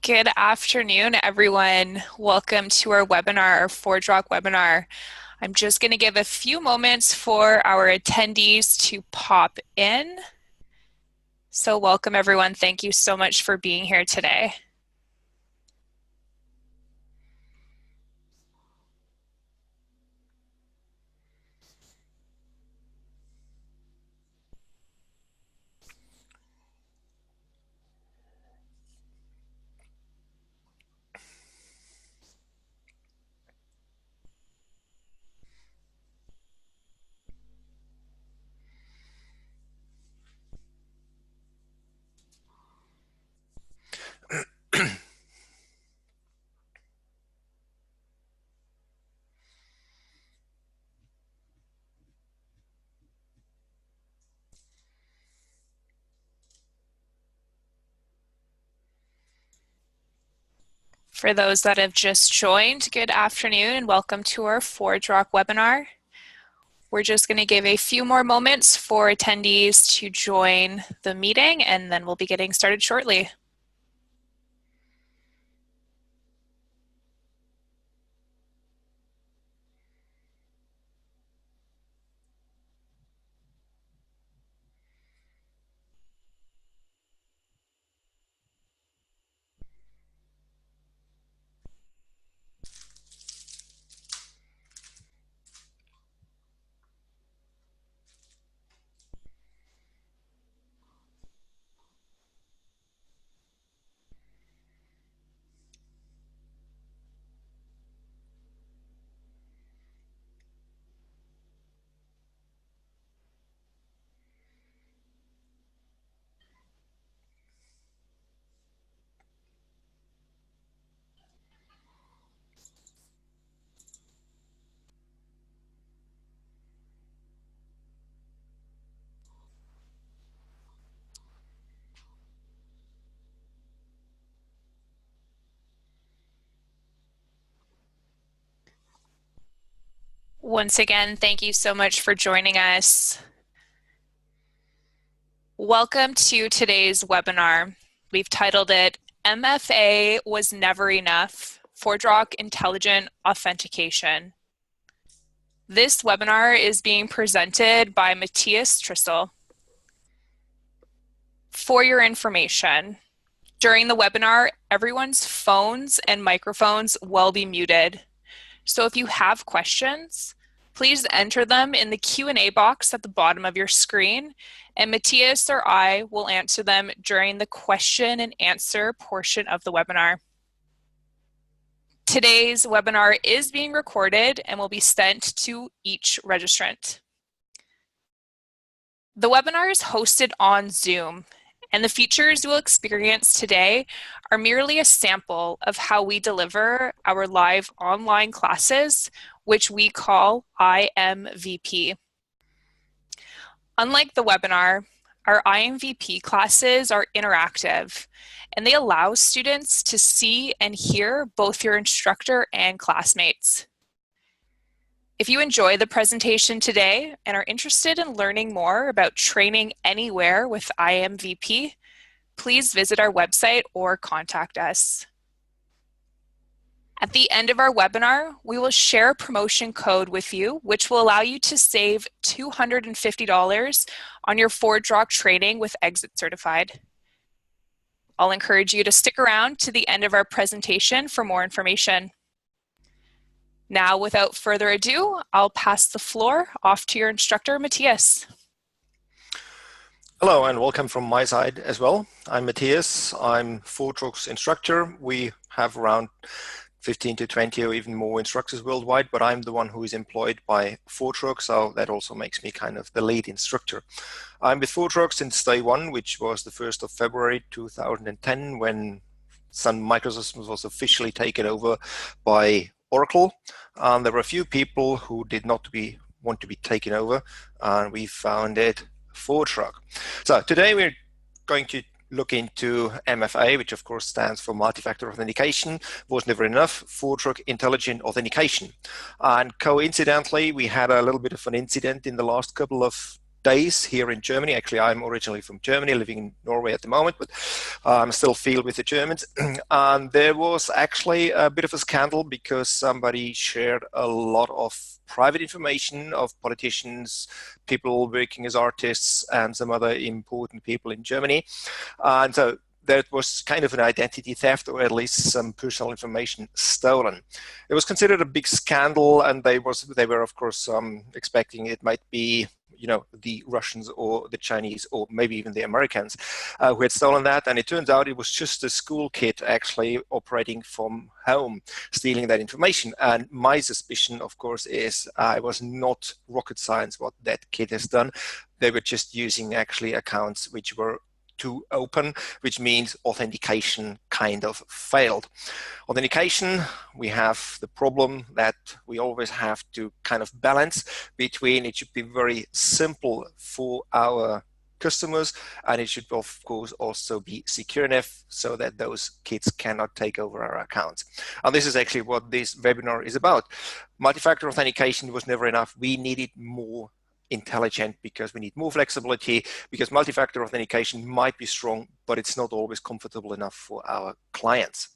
Good afternoon, everyone. Welcome to our webinar, our ForgeRock webinar. I'm just going to give a few moments for our attendees to pop in. So welcome, everyone. Thank you so much for being here today. For those that have just joined, good afternoon and welcome to our ForgeRock webinar. We're just going to give a few more moments for attendees to join the meeting, and then we'll be getting started shortly. Once again, thank you so much for joining us. Welcome to today's webinar. We've titled it, MFA Was Never Enough, ForgeRock Intelligent Authentication. This webinar is being presented by Matthias Tristl. For your information, during the webinar, everyone's phones and microphones will be muted. So if you have questions, please enter them in the Q&A box at the bottom of your screen, and Matthias or I will answer them during the question and answer portion of the webinar. Today's webinar is being recorded and will be sent to each registrant. The webinar is hosted on Zoom, and the features you will experience today are merely a sample of how we deliver our live online classes, which we call IMVP. Unlike the webinar, our IMVP classes are interactive, and they allow students to see and hear both your instructor and classmates. If you enjoy the presentation today and are interested in learning more about training anywhere with IMVP, please visit our website or contact us. At the end of our webinar, we will share a promotion code with you, which will allow you to save $250 on your ForgeRock training with Exit Certified. I'll encourage you to stick around to the end of our presentation for more information. Now, without further ado, I'll pass the floor off to your instructor, Matthias. Hello and welcome from my side as well. I'm Matthias. I'm ForgeRock's instructor. We have around 15 to 20 or even more instructors worldwide, but I'm the one who is employed by ForgeRock, so that also makes me kind of the lead instructor. I'm with ForgeRock since day one, which was the 1st of February 2010, when Sun Microsystems was officially taken over by Oracle. There were a few people who did not want to be taken over, and we founded ForgeRock. So today we're going to look into MFA, which of course stands for multi-factor authentication. Was never enough, ForgeRock Intelligent Authentication. And coincidentally, we had a little bit of an incident in the last couple of days here in Germany. Actually, I'm originally from Germany, living in Norway at the moment, but I'm still field with the Germans. And there was actually a bit of a scandal because somebody shared a lot of private information of politicians, people working as artists, and some other important people in Germany. And so that was kind of an identity theft, or at least some personal information stolen. It was considered a big scandal, and they were of course expecting it might be, you know, the Russians or the Chinese or maybe even the Americans who had stolen that. And it turns out it was just a school kid actually operating from home, stealing that information. And my suspicion, of course, is it was not rocket science what that kid has done. They were just using actually accounts which were too open, which means authentication kind of failed. Authentication, we have the problem that we always have to kind of balance between it should be very simple for our customers, and it should of course also be secure enough so that those kids cannot take over our accounts. And this is actually what this webinar is about. Multi-factor authentication was never enough. We needed more intelligent because we need more flexibility, because multi-factor authentication might be strong, but it's not always comfortable enough for our clients.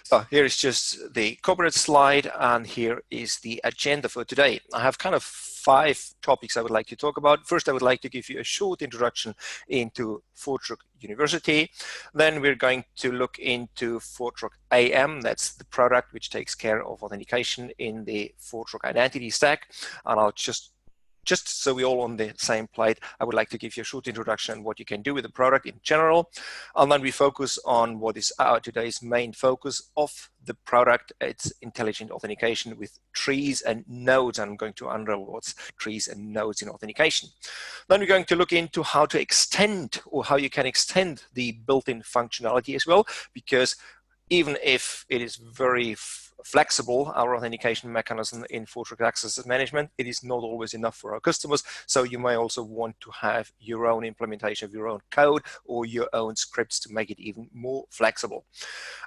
So here is just the corporate slide, and here is the agenda for today. I have kind of 5 topics I would like to talk about. First, I would like to give you a short introduction into ForgeRock University. Then we're going to look into ForgeRock AM. That's the product which takes care of authentication in the ForgeRock identity stack. And I'll just so we're all on the same plate, I would like to give you a short introduction on what you can do with the product in general. And then we focus on what is today's main focus of the product. It's intelligent authentication with trees and nodes. I'm going to unravel what's trees and nodes in authentication. Then we're going to look into how to extend, or how you can extend the built-in functionality as well, because even if it is very flexible, our authentication mechanism in ForgeRock Access Management, it is not always enough for our customers. So you may also want to have your own implementation of your own code or your own scripts to make it even more flexible.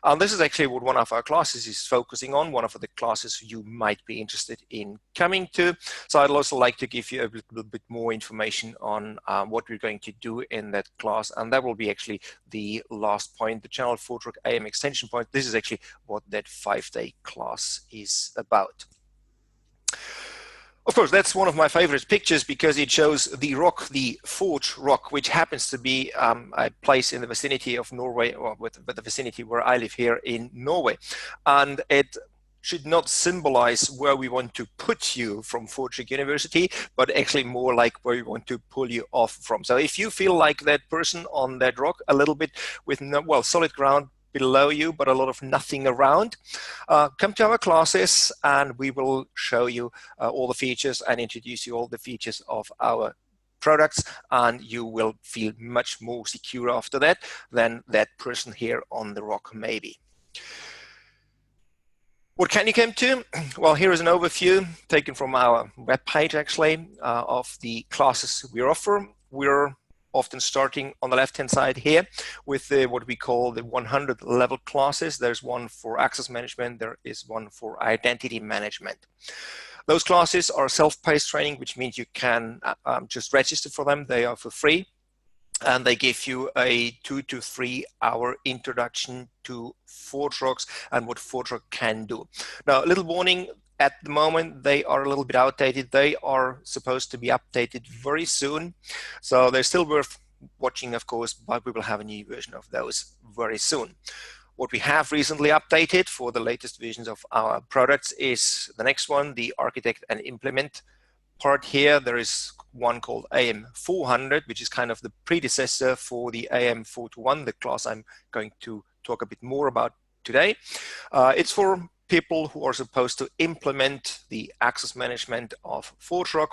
And this is actually what one of our classes is focusing on, one of the classes you might be interested in coming to. So I'd also like to give you a little bit more information on what we're going to do in that class. And that will be actually the last point, the Channel ForgeRock AM extension point. This is actually what that 5-day class is about. Of course, that's one of my favorite pictures because it shows the rock, the ForgeRock, which happens to be a place in the vicinity of Norway, or with the vicinity where I live here in Norway. And it should not symbolize where we want to put you from ForgeRock University, but actually more like where we want to pull you off from. So if you feel like that person on that rock, a little bit with no, well, solid ground below you, but a lot of nothing around, come to our classes and we will show you all the features and introduce you all the features of our products, and you will feel much more secure after that than that person here on the rock maybe. What can you come to? Well, here is an overview taken from our webpage actually of the classes we offer. We're often starting on the left-hand side here with what we call the 100 level classes. There's one for access management, there is one for identity management. Those classes are self-paced training, which means you can just register for them. They are for free, and they give you a 2 to 3 hour introduction to ForgeRocks and what ForgeRock can do. Now, a little warning, at the moment, they are a little bit outdated. They are supposed to be updated very soon. So they're still worth watching, of course, but we will have a new version of those very soon. What we have recently updated for the latest versions of our products is the next one, the architect and implement part here. There is one called AM400, which is kind of the predecessor for the AM421, the class I'm going to talk a bit more about today. It's for people who are supposed to implement the access management of ForgeRock,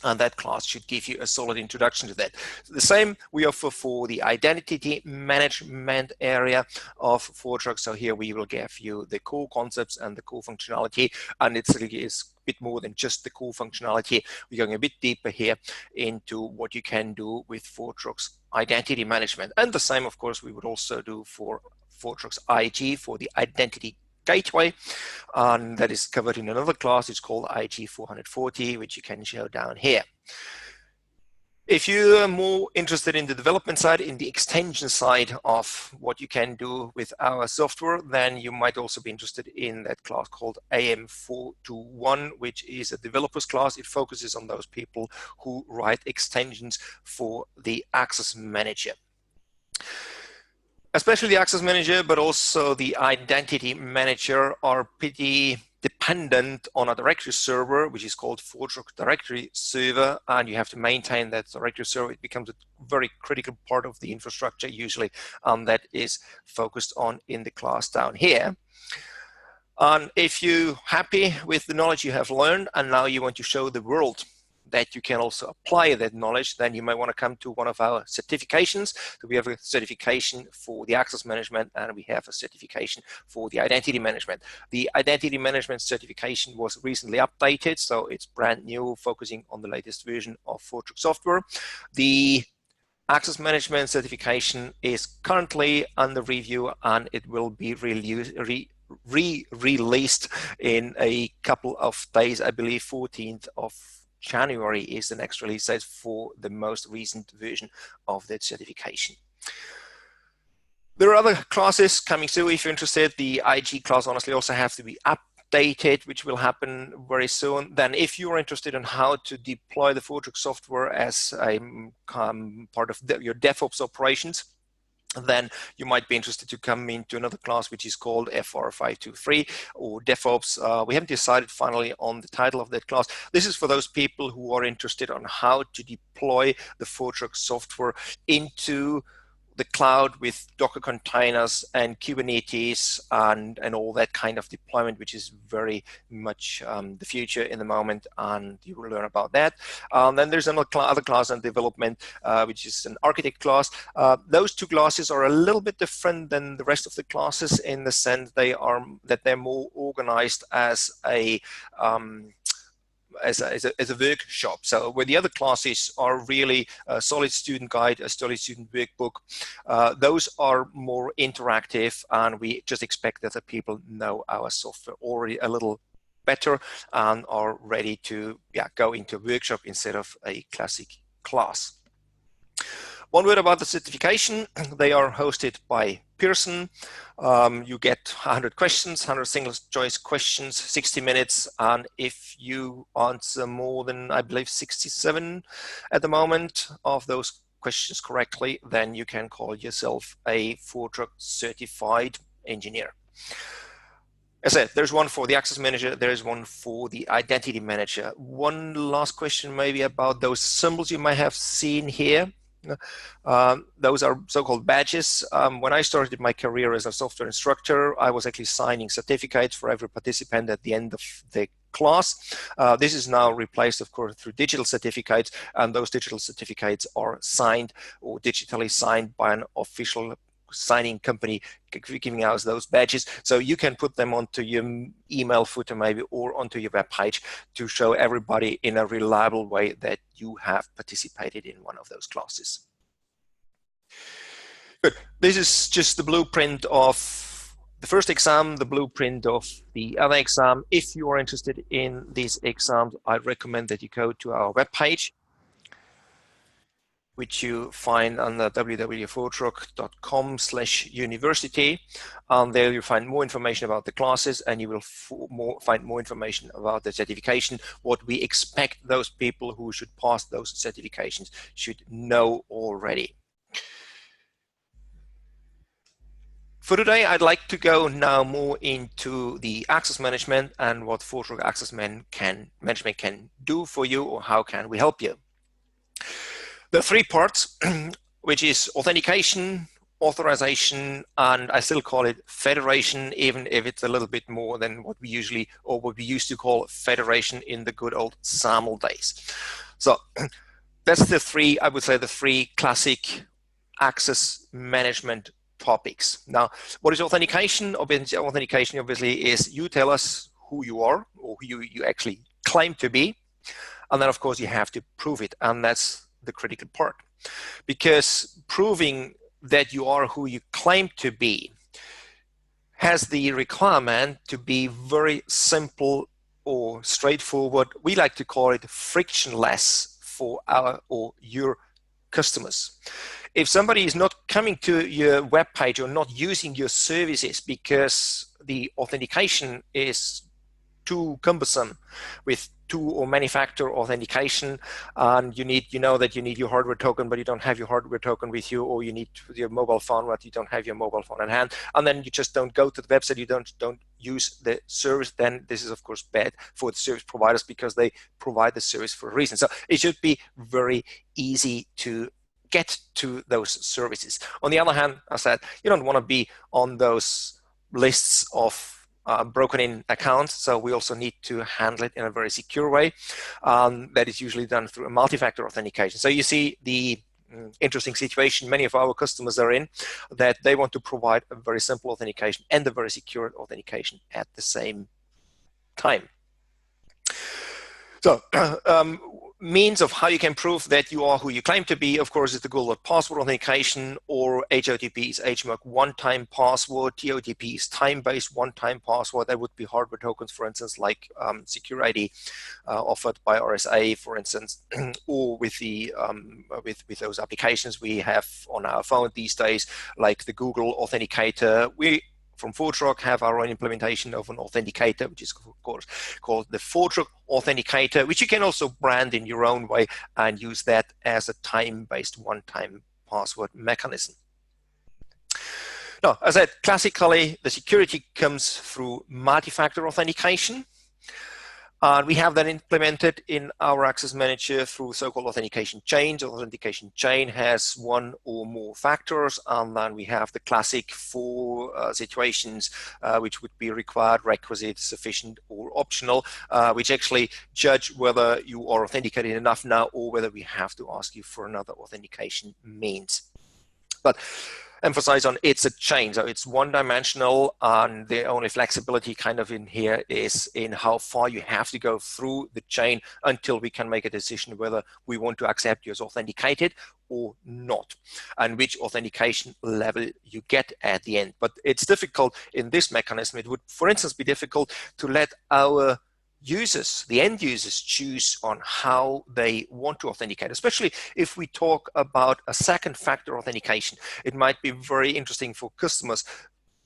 and that class should give you a solid introduction to that. The same we offer for the identity management area of ForgeRock. So here we will give you the core concepts and the core functionality, and it's a bit more than just the core functionality. We're going a bit deeper here into what you can do with ForgeRock's identity management. And the same, of course, we would also do for ForgeRock's IG, for the identity gateway, and that is covered in another class. It's called IG 440, which you can show down here. If you are more interested in the development side, in the extension side of what you can do with our software, then you might also be interested in that class called AM421, which is a developers class. It focuses on those people who write extensions for the Access Manager. Especially the Access Manager, but also the Identity Manager are pretty dependent on a directory server, which is called ForgeRock Directory Server, and you have to maintain that directory server. It becomes a very critical part of the infrastructure usually, that is focused on in the class down here. And if you're happy with the knowledge you have learned and now you want to show the world that you can also apply that knowledge, then you might want to come to one of our certifications. So we have a certification for the access management and we have a certification for the identity management. The identity management certification was recently updated, so it's brand new, focusing on the latest version of ForgeRock software. The access management certification is currently under review and it will be re-released in a couple of days. I believe 14th of January is the next release date for the most recent version of that certification. There are other classes coming soon if you're interested. The IG class honestly also has to be updated, which will happen very soon. Then if you're interested in how to deploy the ForgeRock software as a part of your DevOps operations, then you might be interested to come into another class which is called FR523 or DevOps. We haven't decided finally on the title of that class. This is for those people who are interested on how to deploy the ForgeRock software into the cloud with Docker containers and Kubernetes and all that kind of deployment, which is very much the future in the moment, and you will learn about that. Then there's another other class on development, which is an architect class. Those two classes are a little bit different than the rest of the classes in the sense they're more organized as a workshop. So where the other classes are really a solid student guide, a solid student workbook, those are more interactive, and we just expect that the people know our software already a little better and are ready to go into a workshop instead of a classic class. One word about the certification. They are hosted by Pearson. You get 100 questions, 100 single choice questions, 60 minutes. And if you answer more than, I believe, 67 at the moment of those questions correctly, then you can call yourself a ForgeRock certified engineer. As I said, there's one for the access manager, there is one for the identity manager. One last question maybe about those symbols you might have seen here. Those are so-called badges. When I started my career as a software instructor, I was actually signing certificates for every participant at the end of the class. This is now replaced, of course, through digital certificates, and those digital certificates are signed or digitally signed by an official signing company giving out those badges, so you can put them onto your email footer maybe or onto your web page to show everybody in a reliable way that you have participated in one of those classes. Good. This is just the blueprint of the first exam, the blueprint of the other exam. If you are interested in these exams, I recommend that you go to our web page, which you find on the www.forgerock.com/university. There you'll find more information about the classes, and you will find more information about the certification, what we expect those people who should pass those certifications should know already. For today, I'd like to go now more into the access management and what ForgeRock Access Management can do for you, or how can we help you. The three parts, which is authentication, authorization, and I still call it federation, even if it's a little bit more than what we usually, or what we used to call federation in the good old SAML days. So that's the three, I would say, the three classic access management topics. Now, what is authentication? Authentication obviously is you tell us who you are, or who you actually claim to be, and then of course you have to prove it, and that's the critical part, because proving that you are who you claim to be has the requirement to be very simple or straightforward. We like to call it frictionless for our or your customers. If somebody is not coming to your web page or not using your services because the authentication is too cumbersome with two or many factor authentication, and you know that you need your hardware token, but you don't have your hardware token with you, or you need your mobile phone, but you don't have your mobile phone in hand, and then you just don't go to the website, you don't use the service, then this is of course bad for the service providers because they provide the service for a reason. So it should be very easy to get to those services. On the other hand, I said, you don't want to be on those lists of broken in accounts, so we also need to handle it in a very secure way. That is usually done through a multi-factor authentication. So you see the interesting situation many of our customers are in, that they want to provide a very simple authentication and a very secure authentication at the same time. So means of how you can prove that you are who you claim to be, of course, is the Google password authentication, or HOTP is HMAC one-time password, TOTP is time-based one-time password. That would be hardware tokens, for instance, like Secure ID offered by RSA, for instance, or with the with those applications we have on our phone these days, like the Google Authenticator. We from ForgeRock have our own implementation of an authenticator, which is of course called the ForgeRock Authenticator, which you can also brand in your own way and use that as a time-based one-time password mechanism. Now, as I said, classically, the security comes through multi-factor authentication. We have that implemented in our access manager through so-called authentication chains. Authentication chain has one or more factors, and then we have the classic four situations which would be required, requisite, sufficient, or optional, which actually judge whether you are authenticated enough now or whether we have to ask you for another authentication means. But emphasize on it's a chain, so it's one-dimensional, and the only flexibility kind of in here is in how far you have to go through the chain until we can make a decision whether we want to accept you as authenticated or not, and which authentication level you get at the end. But it's difficult in this mechanism. It would, for instance, be difficult to let our users, the end users, choose on how they want to authenticate, especially if we talk about a second factor authentication. It might be very interesting for customers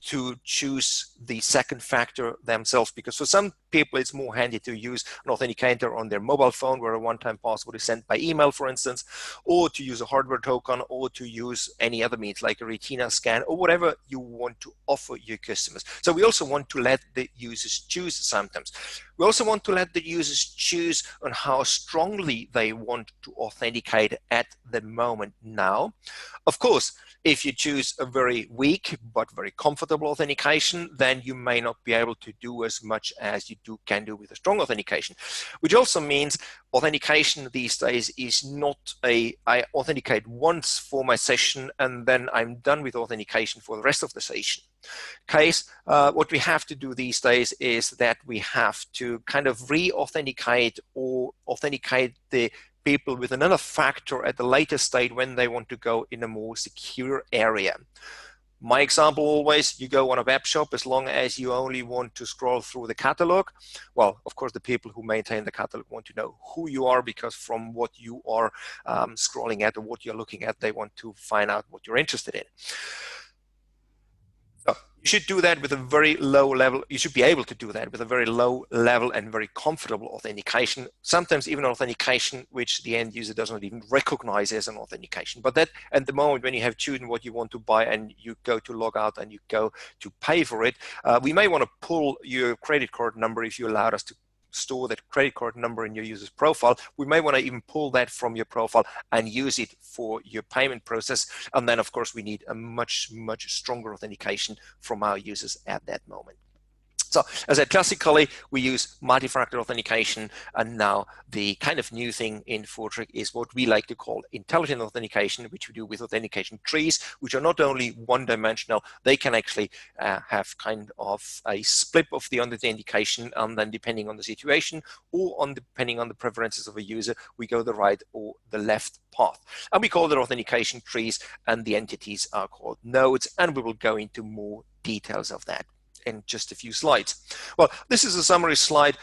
to choose the second factor themselves, because for some people it's more handy to use an authenticator on their mobile phone where a one-time password is sent by email, for instance, or to use a hardware token, or to use any other means like a retina scan, or whatever you want to offer your customers. So we also want to let the users choose sometimes. We also want to let the users choose on how strongly they want to authenticate at the moment now. Of course, if you choose a very weak but very comfortable authentication, then you may not be able to do as much as you can do with a strong authentication, which also means authentication these days is not I authenticate once for my session and then I'm done with authentication for the rest of the session. What we have to do these days is that we have to kind of re-authenticate or authenticate the people with another factor at the later state when they want to go in a more secure area. My example always, you go on a web shop, as long as you only want to scroll through the catalog. Well, of course, the people who maintain the catalog want to know who you are, because from what you are scrolling at or what you're looking at, they want to find out what you're interested in. So you should do that with a very low level. You should be able to do that with a very low level and very comfortable authentication, sometimes even authentication which the end user does not even recognize as an authentication. But that at the moment when you have chosen what you want to buy and you go to log out and you go to pay for it, we may want to pull your credit card number if you allowed us to store that credit card number in your user's profile. We may want to even pull that from your profile and use it for your payment process. And then, of course, we need a much, much stronger authentication from our users at that moment. So as I said, classically, we use multi-factor authentication, and now the kind of new thing in ForgeRock is what we like to call intelligent authentication, which we do with authentication trees, which are not only one-dimensional, they can actually have kind of a split of the authentication, and then depending on the situation or depending on the preferences of a user, we go the right or the left path. And we call them authentication trees, and the entities are called nodes, and we will go into more details of that in just a few slides. Well, this is a summary slide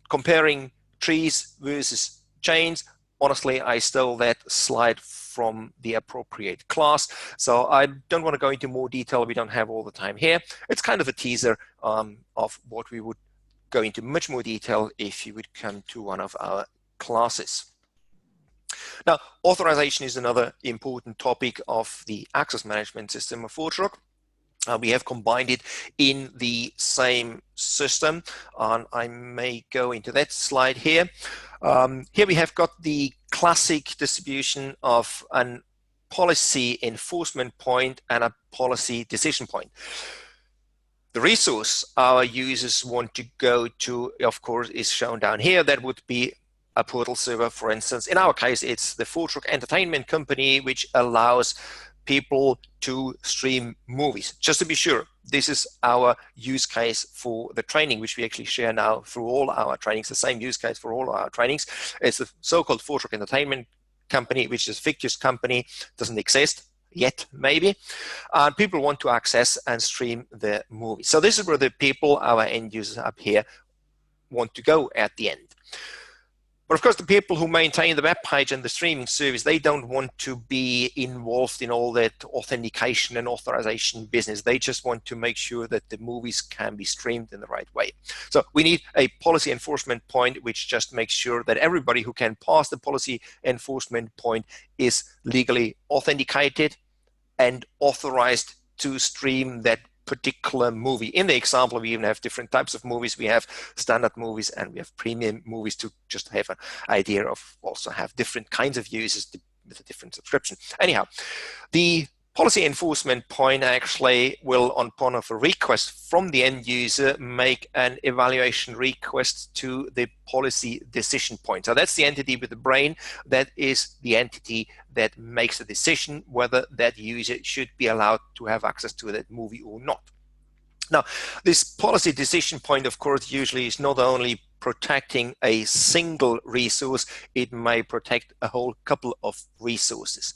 comparing trees versus chains. honestly, I stole that slide from the appropriate class, so I don't want to go into more detail. We don't have all the time here. It's kind of a teaser of what we would go into much more detail if you would come to one of our classes. Now, authorization is another important topic of the access management system of ForgeRock. We have combined it in the same system, and I may go into that slide here. Here we have got the classic distribution of an policy enforcement point and a policy decision point. The resource our users want to go to, of course, is shown down here. That would be a portal server, for instance. In our case, it's the ForgeRock Entertainment Company, which allows people to stream movies. Just to be sure, this is our use case for the training, which we actually share now through all our trainings, the same use case for all our trainings. It's the so-called ForgeRock Entertainment Company, which is a fictitious company, doesn't exist yet, maybe. People want to access and stream the movie. So this is where the people, our end users up here, want to go at the end. But of course, the people who maintain the web page and the streaming service, they don't want to be involved in all that authentication and authorization business. They just want to make sure that the movies can be streamed in the right way. So we need a policy enforcement point, which just makes sure that everybody who can pass the policy enforcement point is legally authenticated and authorized to stream that particular movie. In the example, we even have different types of movies. We have standard movies and we have premium movies to just have an idea of also have different kinds of users with a different subscription. Anyhow, the policy enforcement point actually will, upon a request from the end user, make an evaluation request to the policy decision point. So that's the entity with the brain. That is the entity that makes a decision whether that user should be allowed to have access to that movie or not. Now, this policy decision point, of course, usually is not only protecting a single resource, it may protect a whole couple of resources.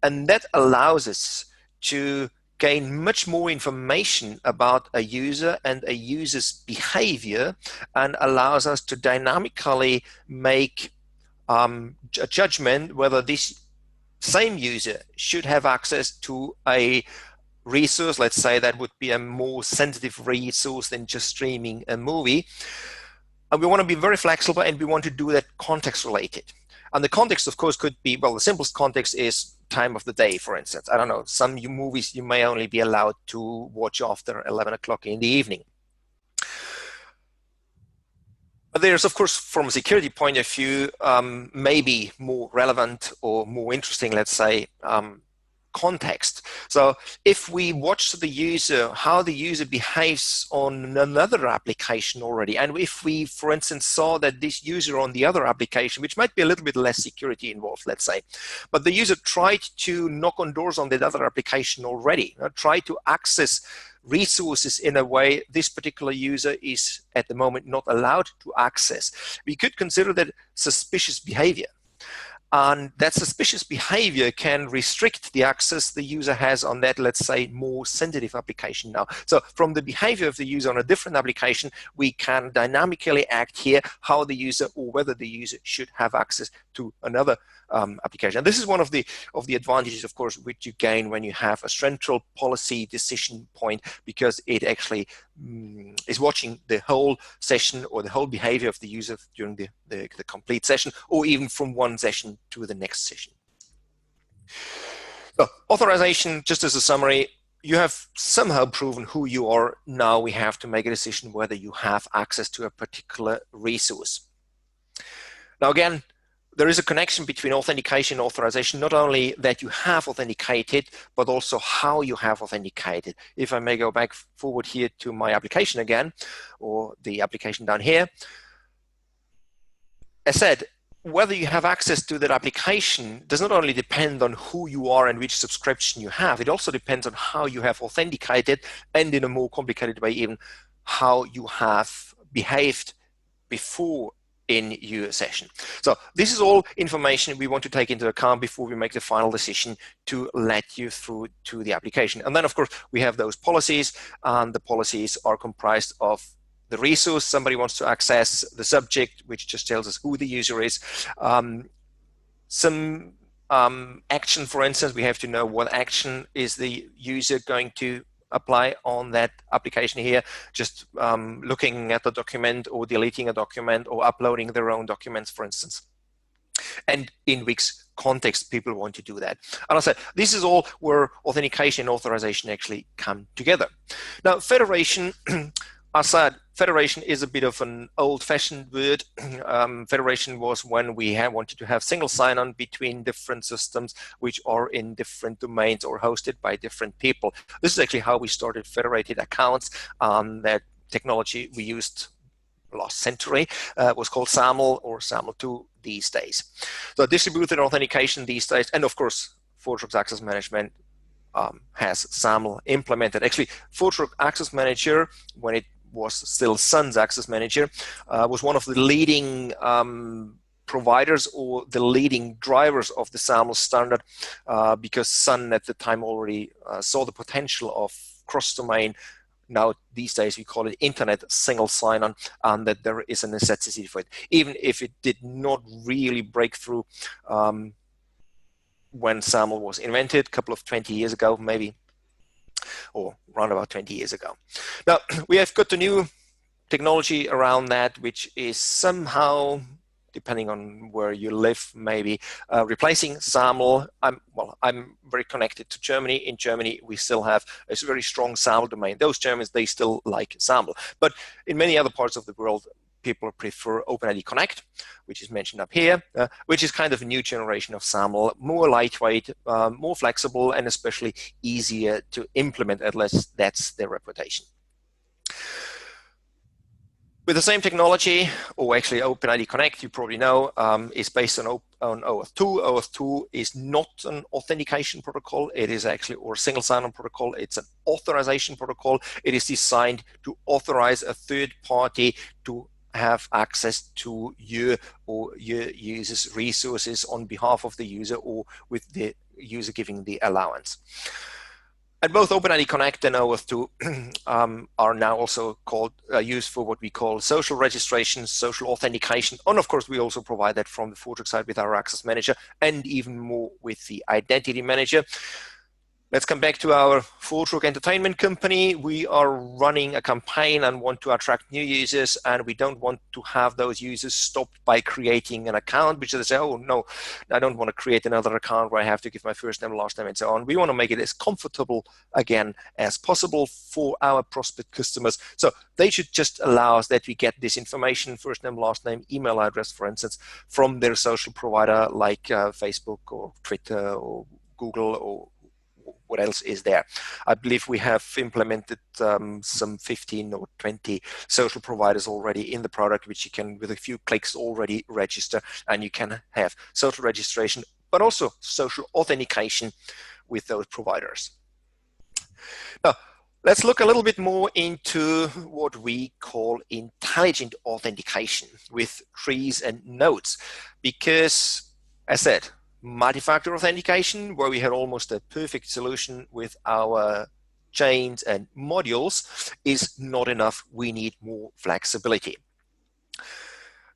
And that allows us to gain much more information about a user and a user's behavior, and allows us to dynamically make a judgment whether this same user should have access to a resource. Let's say that would be a more sensitive resource than just streaming a movie. And we want to be very flexible, and we want to do that context related. And the context, of course, could be, well, the simplest context is time of the day, for instance. I don't know, some movies you may only be allowed to watch after 11 o'clock in the evening. But there's, of course, from a security point of view, maybe more relevant or more interesting, let's say, context. So if we watch the user, how the user behaves on another application already, and if we, for instance, saw that this user on the other application, which might be a little bit less security involved, let's say, but the user tried to knock on doors on that other application already, tried to access resources in a way this particular user is at the moment not allowed to access, we could consider that suspicious behavior. And that suspicious behavior can restrict the access the user has on that, let's say, more sensitive application now. So from the behavior of the user on a different application, we can dynamically act here how the user or whether the user should have access to another application. And this is one of the advantages, of course, which you gain when you have a central policy decision point, because it actually is watching the whole session or the whole behavior of the user during the complete session, or even from one session to the next session. So authorization, just as a summary, you have somehow proven who you are. Now we have to make a decision whether you have access to a particular resource. Now again, there is a connection between authentication and authorization, not only that you have authenticated, but also how you have authenticated. If I may go back forward here to my application again, or the application down here. As said, whether you have access to that application does not only depend on who you are and which subscription you have, it also depends on how you have authenticated, and in a more complicated way even, how you have behaved before in your session. So this is all information we want to take into account before we make the final decision to let you through to the application. And then, of course, we have those policies, and the policies are comprised of the resource somebody wants to access, the subject, which just tells us who the user is, some action, for instance. We have to know what action is the user going to apply on that application here, just looking at the document or deleting a document or uploading their own documents, for instance. And in which context people want to do that. And I said, this is all where authentication and authorization actually come together. Now, federation, I said, federation is a bit of an old-fashioned word. Federation was when we wanted to have single sign-on between different systems which are in different domains or hosted by different people. This is actually how we started federated accounts. That technology we used last century was called SAML or SAML2 these days. So distributed authentication these days, and of course, ForgeRock Access Management has SAML implemented. Actually, ForgeRock Access Manager, when it was still Sun's Access Manager, was one of the leading providers or the leading drivers of the SAML standard, because Sun at the time already saw the potential of cross-domain. Now, these days, we call it Internet single sign-on, and that there is a necessity for it, even if it did not really break through when SAML was invented, a couple of 20 years ago, maybe, or around about 20 years ago. Now, we have got the new technology around that, which is somehow, depending on where you live, maybe replacing SAML. I'm very connected to Germany. In Germany, we still have a very strong SAML domain. Those Germans, they still like SAML. But in many other parts of the world, people prefer OpenID Connect, which is mentioned up here, which is kind of a new generation of SAML, more lightweight, more flexible, and especially easier to implement, at least that's their reputation. With the same technology, or actually OpenID Connect, you probably know, is based on OAuth 2. OAuth 2 is not an authentication protocol. It is actually, or single sign-on protocol. It's an authorization protocol. It is designed to authorize a third party to have access to your or your user's resources on behalf of the user or with the user giving the allowance. And both OpenID Connect and OAuth 2 are now also called used for what we call social registration, social authentication. And of course, we also provide that from the ForgeRock side with our Access Manager and even more with the Identity Manager. Let's come back to our ForgeRock Entertainment company. We are running a campaign and want to attract new users, and we don't want to have those users stopped by creating an account, because they say, oh no, I don't want to create another account where I have to give my first name, last name, and so on. We want to make it as comfortable again as possible for our prospect customers. So they should just allow us that we get this information, first name, last name, email address, for instance, from their social provider like Facebook or Twitter or Google or what else is there. I believe we have implemented some 15 or 20 social providers already in the product, which you can, with a few clicks, already register, and you can have social registration, but also social authentication with those providers. Now, let's look a little bit more into what we call intelligent authentication with trees and nodes, because, as I said, multi-factor authentication, where we had almost a perfect solution with our chains and modules, is not enough. We need more flexibility.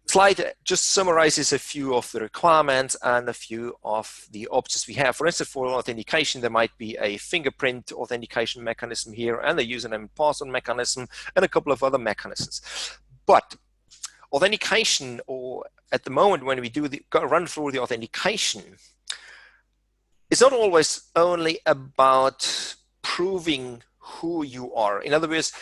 Slide just summarizes a few of the requirements and a few of the options we have. For instance, for authentication, there might be a fingerprint authentication mechanism here and a username and password mechanism and a couple of other mechanisms. But authentication, or at the moment when we do run through the authentication, it's not always only about proving who you are. In other words,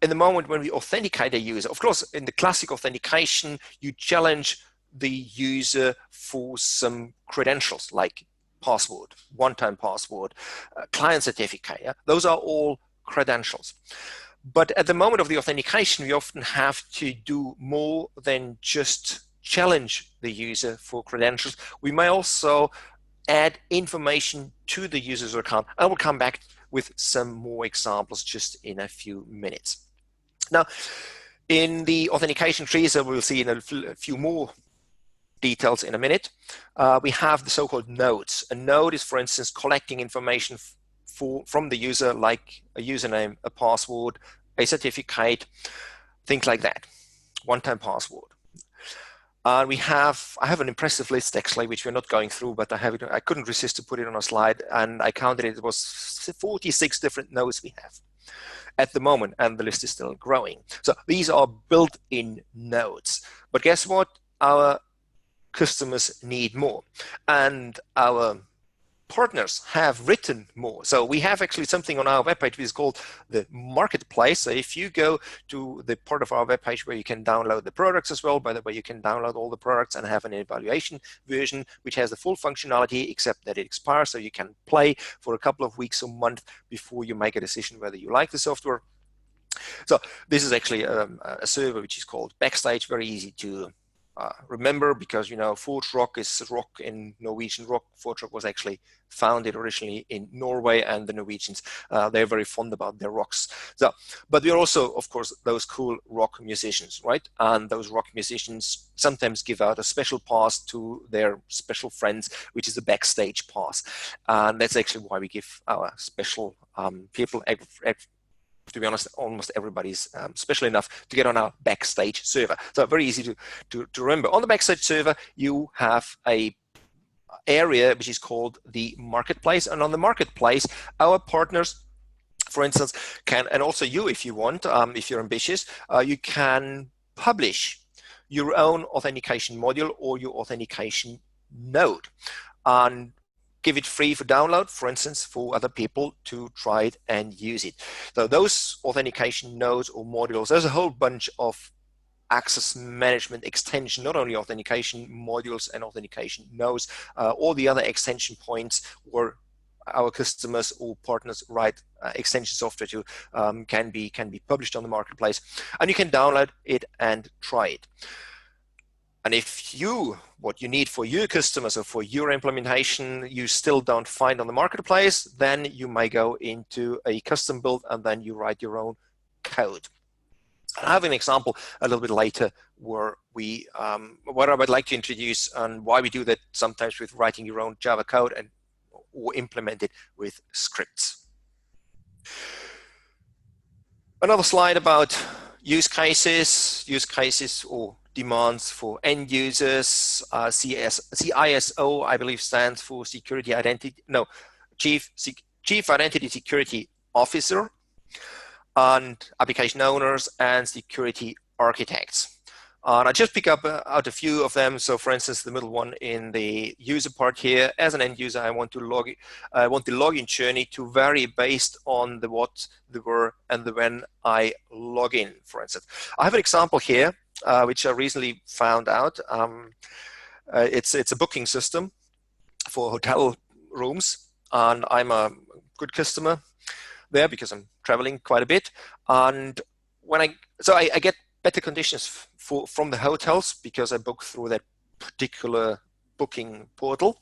in the moment when we authenticate a user, of course, in the classic authentication, you challenge the user for some credentials like password, one-time password, client certificate. Yeah? Those are all credentials. But at the moment of the authentication, we often have to do more than just challenge the user for credentials. We may also add information to the user's account. I will come back with some more examples just in a few minutes. Now, in the authentication trees, we'll see in a few more details in a minute, we have the so-called nodes. A node is, for instance, collecting information from the user, like a username, a password, a certificate, things like that, one-time password. And I have an impressive list actually, which we're not going through, but I couldn't resist to put it on a slide, and I counted it was 46 different nodes we have at the moment, and the list is still growing. So these are built-in nodes. But guess what? Our customers need more, and our partners have written more. So we have actually something on our webpage which is called the marketplace. So if you go to the part of our webpage where you can download the products as well, by the way, you can download all the products and have an evaluation version which has the full functionality except that it expires, so you can play for a couple of weeks or month before you make a decision whether you like the software. So this is actually a server which is called Backstage, very easy to remember, because ForgeRock is rock in Norwegian. ForgeRock was actually founded originally in Norway, and the Norwegians, they're very fond about their rocks. So, but we're also, of course, those cool rock musicians, right? And those rock musicians sometimes give out a special pass to their special friends, which is a backstage pass. And that's actually why we give our special people, to be honest, almost everybody's special enough to get on our Backstage server. So very easy to remember. On the Backstage server, you have a area which is called the marketplace. And on the marketplace, our partners, for instance, can, and also you if you want, if you're ambitious, you can publish your own authentication module or your authentication node. And give it free for download, for instance, for other people to try it and use it. So those authentication nodes or modules, there's a whole bunch of access management extension, not only authentication modules and authentication nodes, all the other extension points where our customers or partners write extension software to can be published on the marketplace, and you can download it and try it. And if what you need for your customers or for your implementation, you still don't find on the marketplace, then you may go into a custom build and then you write your own code. I have an example a little bit later where what I would like to introduce and why we do that sometimes with writing your own Java code or implement it with scripts. Another slide about use cases or demands for end users. CISO, I believe, stands for Chief Identity Security Officer, and application owners and security architects. And I just pick up out a few of them. So, for instance, the middle one in the user part here, as an end user, I want the login journey to vary based on the what, the where, and the when I log in, for instance. I have an example here, which I recently found out. It's a booking system for hotel rooms, and I'm a good customer there because I'm traveling quite a bit. And I get better conditions from the hotels because I book through that particular booking portal,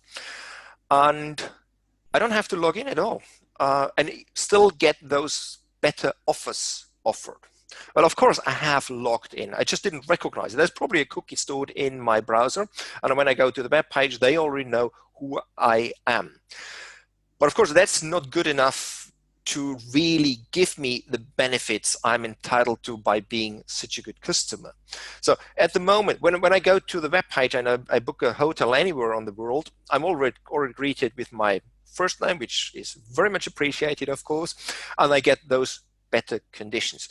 and I don't have to log in at all, and still get those better offers offered. Well, of course, I have logged in. I just didn't recognize it. There's probably a cookie stored in my browser, and when I go to the web page, they already know who I am. But of course, that's not good enough to really give me the benefits I'm entitled to by being such a good customer. So at the moment, when I go to the web page and I book a hotel anywhere on the world, I'm already greeted with my first name, which is very much appreciated, of course, and I get those better conditions.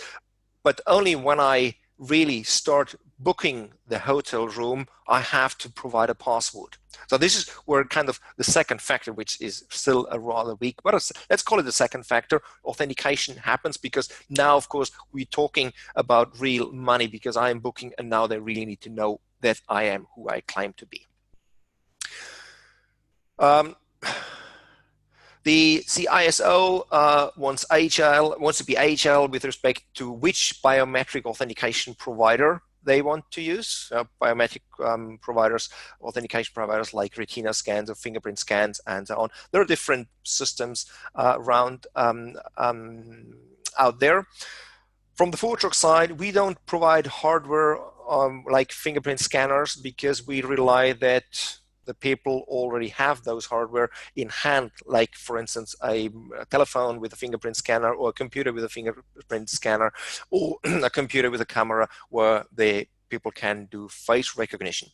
But only when I really start booking the hotel room, I have to provide a password. So this is where kind of the second factor, which is still a rather weak, but let's call it the second factor, authentication happens, because now, of course, we're talking about real money because I am booking, and now they really need to know that I am who I claim to be. The CISO wants to be agile with respect to which biometric authentication provider they want to use. Biometric providers, authentication providers like retina scans or fingerprint scans and so on. There are different systems around out there. From the ForgeRock side, we don't provide hardware like fingerprint scanners because we rely that the people already have those hardware in hand, like, for instance, a telephone with a fingerprint scanner or a computer with a fingerprint scanner or a computer with a camera where the people can do face recognition.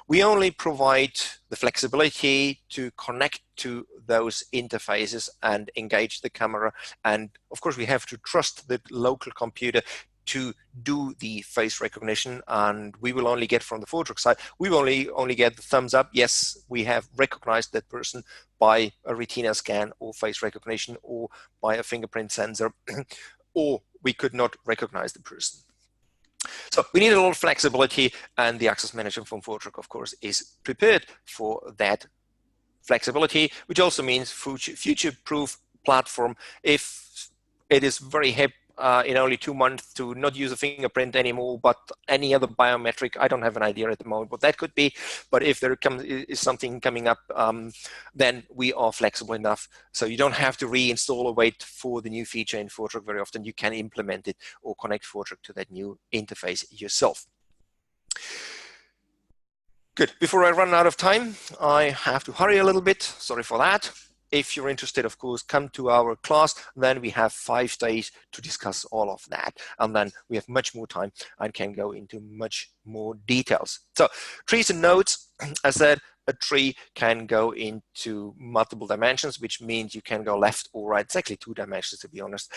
We only provide the flexibility to connect to those interfaces and engage the camera. And of course, we have to trust the local computer to do the face recognition, and we will only get from the ForgeRock side, we will only get the thumbs up. Yes, we have recognized that person by a retina scan or face recognition or by a fingerprint sensor, or we could not recognize the person. So we need a lot of flexibility, and the access manager from ForgeRock, of course, is prepared for that flexibility, which also means future-proof platform. If it is very hip in only 2 months to not use a fingerprint anymore, but any other biometric, I don't have an idea at the moment what that could be, but if there is something coming up, then we are flexible enough. So you don't have to reinstall or wait for the new feature in ForgeRock very often. You can implement it or connect ForgeRock to that new interface yourself. Good. Before I run out of time, I have to hurry a little bit. Sorry for that. If you're interested, of course, come to our class. Then we have 5 days to discuss all of that. And then we have much more time and can go into much more details. So trees and nodes, as I said, a tree can go into multiple dimensions, which means you can go left or right. It's actually 2 dimensions, to be honest.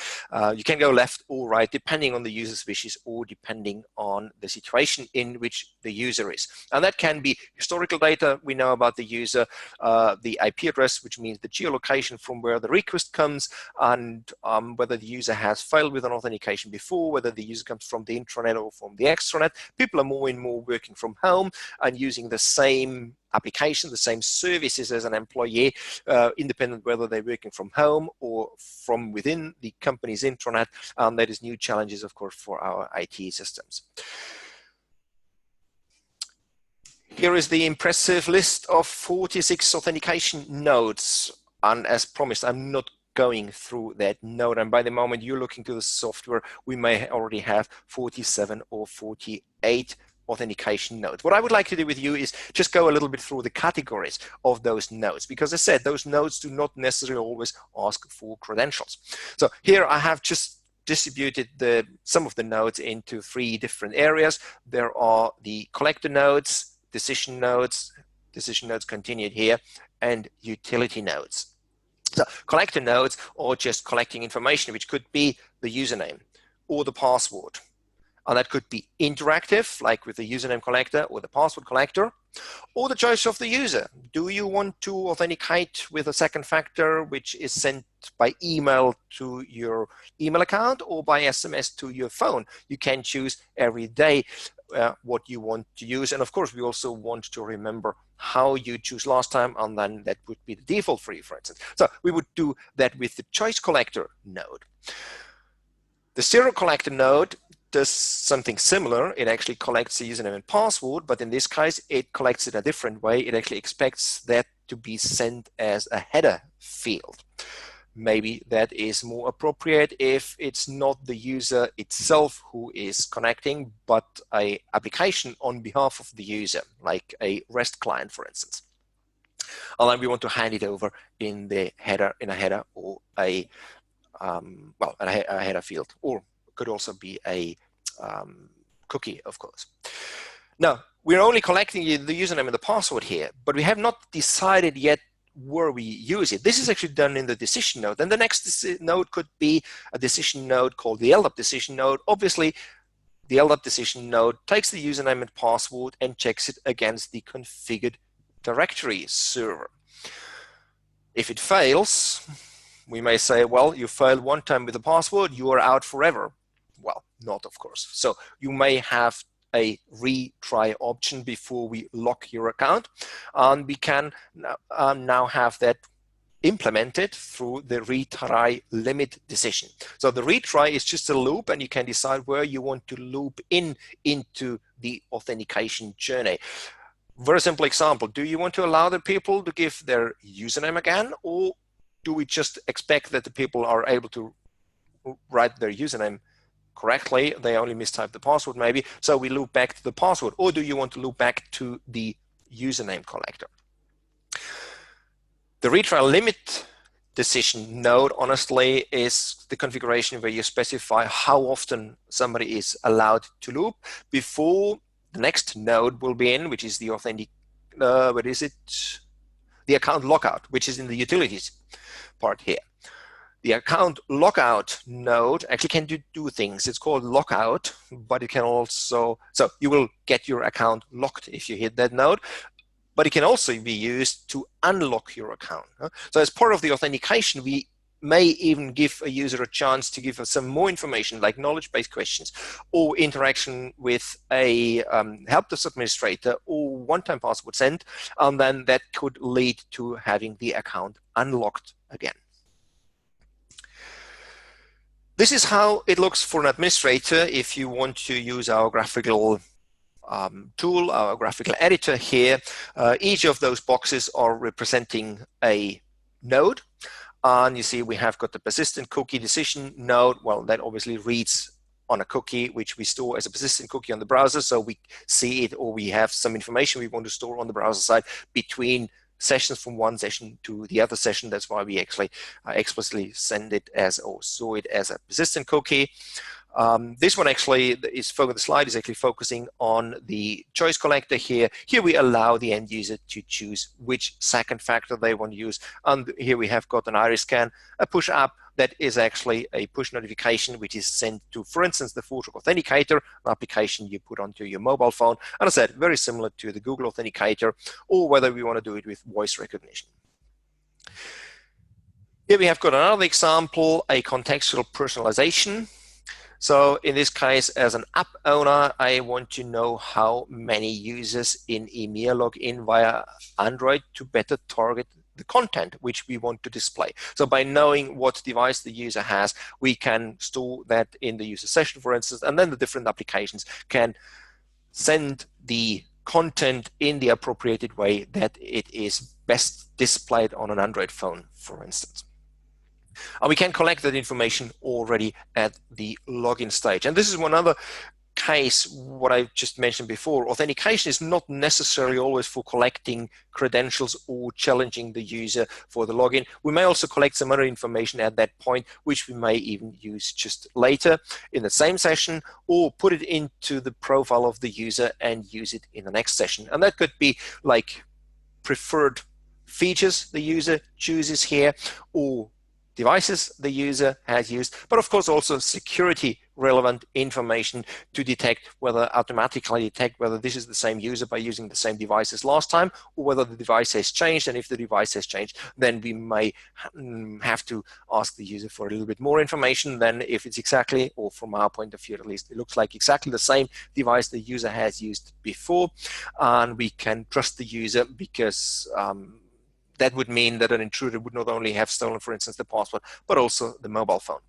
You can go left or right, depending on the user's wishes or depending on the situation in which the user is. And that can be historical data we know about the user, the IP address, which means the geolocation from where the request comes, and whether the user has failed with an authentication before, whether the user comes from the intranet or from the extranet. People are more and more working from home and using the same application, the same services as an employee, independent whether they're working from home or from within the company's intranet. That is new challenges, of course, for our IT systems. Here is the impressive list of 46 authentication nodes. And as promised, I'm not going through that node. And by the moment you're looking to the software, we may already have 47 or 48 authentication nodes. What I would like to do with you is just go a little bit through the categories of those nodes, because as I said, those nodes do not necessarily always ask for credentials. So here I have just distributed some of the nodes into 3 different areas. There are the collector nodes, decision nodes continued here, and utility nodes. So collector nodes are just collecting information, which could be the username or the password. And that could be interactive, like with the username collector or the password collector, or the choice of the user. Do you want to authenticate with a second factor, which is sent by email to your email account or by SMS to your phone? You can choose every day what you want to use. And of course, we also want to remember how you choose last time, and then that would be the default for you, for instance. So we would do that with the choice collector node. The serial collector node does something similar. It actually collects the username and password, but in this case, it collects it a different way. It actually expects that to be sent as a header field. Maybe that is more appropriate if it's not the user itself who is connecting, but an application on behalf of the user, like a REST client, for instance. And then we want to hand it over in a header or a header field, or could also be a cookie, of course. Now, we're only collecting the username and the password here, but we have not decided yet where we use it. This is actually done in the decision node. And the next node could be a decision node called the LDAP decision node. Obviously, the LDAP decision node takes the username and password and checks it against the configured directory server. If it fails, we may say, well, you failed one time with the password, you are out forever. Well, not, of course. So you may have a retry option before we lock your account. And we can now have that implemented through the retry limit decision. So the retry is just a loop, and you can decide where you want to loop into the authentication journey. Very simple example. Do you want to allow the people to give their username again, or do we just expect that the people are able to write their username correctly? They only mistype the password maybe, so we loop back to the password. Or do you want to loop back to the username collector? The retry limit decision node, honestly, is the configuration where you specify how often somebody is allowed to loop before the next node will be in, which is the what is it? The account lockout, which is in the utilities part here. The account lockout node actually can do two things. It's called lockout, but it can also, so you will get your account locked if you hit that node, but it can also be used to unlock your account. So as part of the authentication, we may even give a user a chance to give us some more information, like knowledge-based questions or interaction with a help desk administrator or one-time password sent, and then that could lead to having the account unlocked again. This is how it looks for an administrator if you want to use our graphical tool, our graphical editor here. Each of those boxes are representing a node. And you see we have got the persistent cookie decision node. Well, that obviously reads on a cookie, which we store as a persistent cookie on the browser. So we see it, or we have some information we want to store on the browser side between sessions from one session to the other session. That's why we actually explicitly send it as, or store it as a persistent cookie. This one actually is the slide is actually focusing on the choice collector here. Here we allow the end user to choose which second factor they want to use. And here we have got an iris scan, a push app that is actually a push notification which is sent to, for instance, the ForgeRock Authenticator, an application you put onto your mobile phone. And I said, very similar to the Google Authenticator, or whether we want to do it with voice recognition. Here we have got another example, a contextual personalization. So in this case, as an app owner, I want to know how many users in EMEA log in via Android to better target the content which we want to display. So by knowing what device the user has, we can store that in the user session, for instance, and then the different applications can send the content in the appropriated way that it is best displayed on an Android phone, for instance. And we can collect that information already at the login stage. And this is one other case, what I just mentioned before. Authentication is not necessarily always for collecting credentials or challenging the user for the login. We may also collect some other information at that point, which we may even use just later in the same session, or put it into the profile of the user and use it in the next session. And that could be like preferred features the user chooses here, or devices the user has used, but of course also security relevant information to detect automatically detect whether this is the same user by using the same device as last time, or whether the device has changed. And if the device has changed, then we may have to ask the user for a little bit more information than if it's exactly, or from our point of view at least, it looks like exactly the same device the user has used before. And we can trust the user because that would mean that an intruder would not only have stolen, for instance, the password, but also the mobile phone.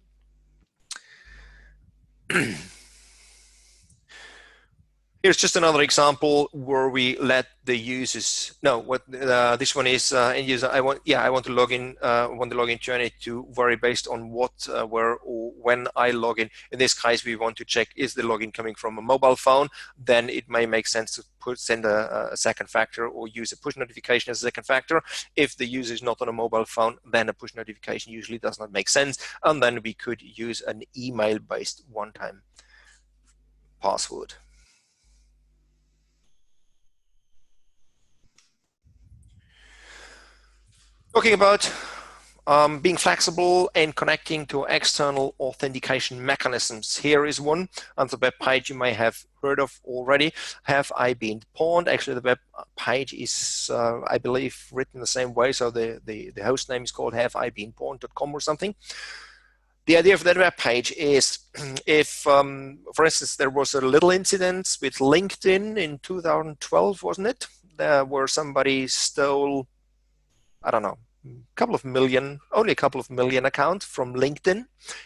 Here's just another example where we let the users know what this one is. End user, I want to log in. Want the login journey to vary based on what, where, or when I log in. In this case, we want to check is the login coming from a mobile phone. Then it may make sense to send a second factor or use a push notification as a second factor. If the user is not on a mobile phone, then a push notification usually does not make sense. And then we could use an email-based one-time password. Talking about being flexible and connecting to external authentication mechanisms. Here is one on the web page you may have heard of already. Have I been pawned? Actually, the web page is, I believe, written the same way. So the host name is called haveibeenpawned.com or something. The idea of that web page is if, for instance, there was a little incident with LinkedIn in 2012, wasn't it? Where somebody stole, I don't know, only a couple of million accounts from LinkedIn,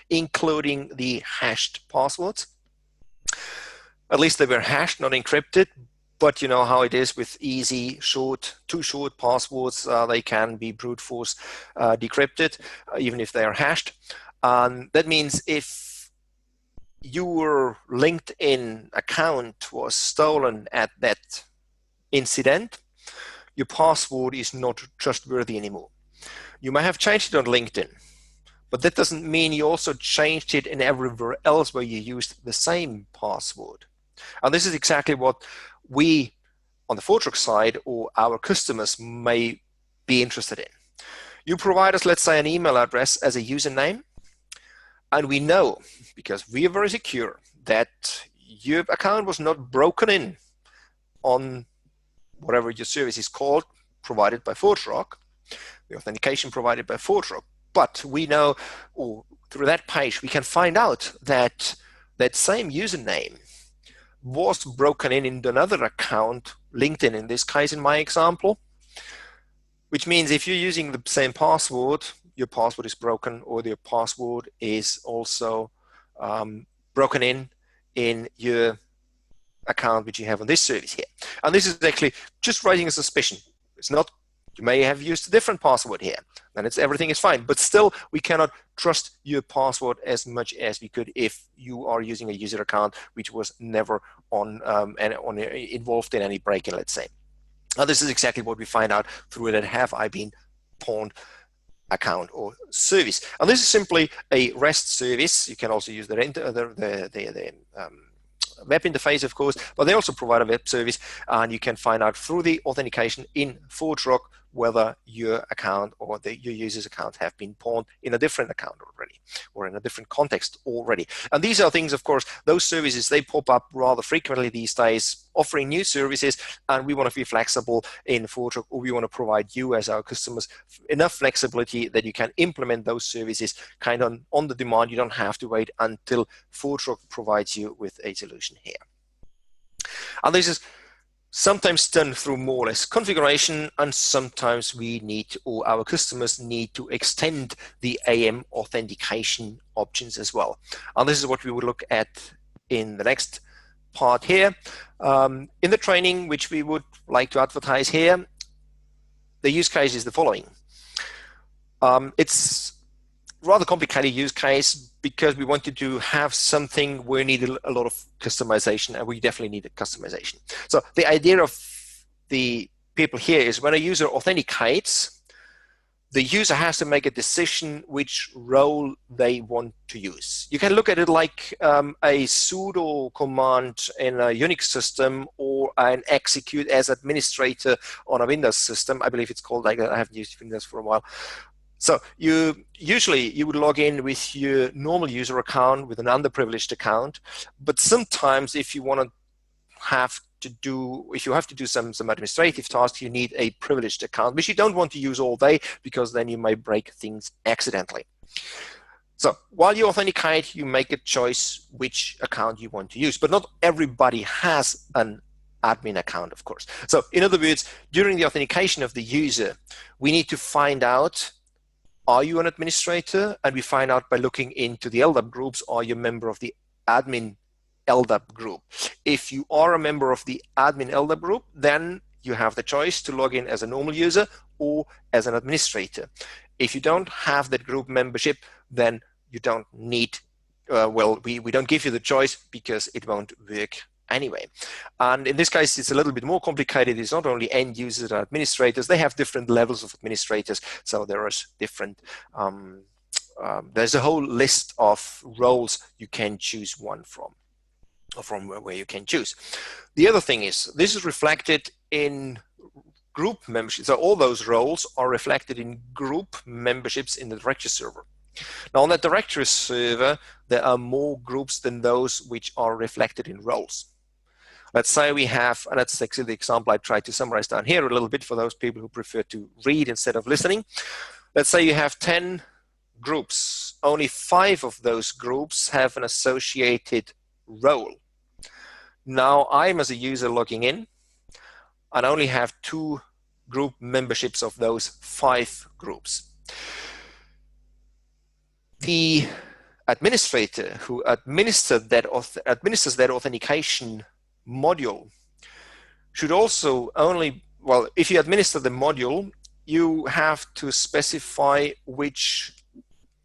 including the hashed passwords. At least they were hashed, not encrypted. But you know how it is with easy, too short passwords. They can be brute force decrypted, even if they are hashed. That means if your LinkedIn account was stolen at that incident, your password is not trustworthy anymore. You may have changed it on LinkedIn, but that doesn't mean you also changed it in everywhere else where you used the same password. And this is exactly what we on the ForgeRock side or our customers may be interested in. You provide us, let's say, an email address as a username, and we know, because we are very secure, that your account was not broken in on whatever your service is called, provided by ForgeRock, the authentication provided by ForgeRock. But we know, or through that page, we can find out that that same username was broken in another account, LinkedIn in this case, in my example, which means if you're using the same password, your password is broken, or your password is also broken in your account which you have on this service here. And this is actually just raising a suspicion. It's not, you may have used a different password here, and everything is fine, but still we cannot trust your password as much as we could if you are using a user account which was never involved in any break-in, let's say. Now this is exactly what we find out through that have I been pawned account or service. And this is simply a REST service. You can also use the web interface, of course, but they also provide a web service, and you can find out through the authentication in ForgeRock whether your account or your user's account have been pawned in a different account already or in a different context already. And these are things, of course, those services, they pop up rather frequently these days, offering new services, and we want to be flexible in ForgeRock, or we want to provide you as our customers enough flexibility that you can implement those services kind of on the demand. You don't have to wait until ForgeRock provides you with a solution here. And this is sometimes done through more or less configuration, and sometimes we need, or our customers need, to extend the AM authentication options as well. And this is what we will look at in the next part here. In the training, which we would like to advertise here, the use case is the following. It's rather complicated use case because we wanted to have something where we need a lot of customization, and we definitely need a customization. So the idea of the people here is when a user authenticates, the user has to make a decision which role they want to use. You can look at it like a sudo command in a Unix system or an execute as administrator on a Windows system. I believe it's called like that. I haven't used Windows for a while. So usually you would log in with your normal user account with an underprivileged account, but sometimes if you have to do some administrative tasks, you need a privileged account, which you don't want to use all day because then you may break things accidentally. So while you authenticate, you make a choice which account you want to use, but not everybody has an admin account, of course. So in other words, during the authentication of the user, we need to find out, are you an administrator? And we find out by looking into the LDAP groups, are you a member of the admin LDAP group? If you are a member of the admin LDAP group, then you have the choice to log in as a normal user or as an administrator. If you don't have that group membership, then you don't need, we don't give you the choice because it won't work anyway. And in this case, it's a little bit more complicated. It's not only end users and administrators, they have different levels of administrators. So there is different, there's a whole list of roles you can choose one from where you can choose. The other thing is, this is reflected in group memberships. So all those roles are reflected in group memberships in the directory server. Now on that directory server, there are more groups than those which are reflected in roles. Let's say we have, and that's actually the example I tried to summarize down here a little bit for those people who prefer to read instead of listening. Let's say you have 10 groups. Only 5 of those groups have an associated role. Now I'm as a user logging in and only have 2 group memberships of those 5 groups. The administrator who administers that authentication module should also only, well, if you administer the module, you have to specify which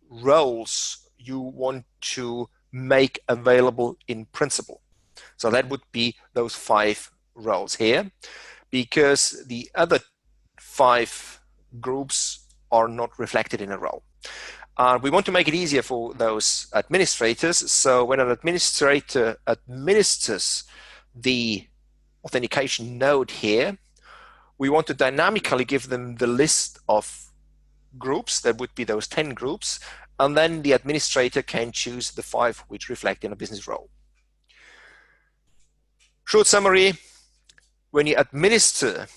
roles you want to make available in principle. So that would be those 5 roles here, because the other 5 groups are not reflected in a role. We want to make it easier for those administrators. So when an administrator administers the authentication node here, we want to dynamically give them the list of groups. That would be those 10 groups. And then the administrator can choose the 5 which reflect in a business role. Short summary, when you administer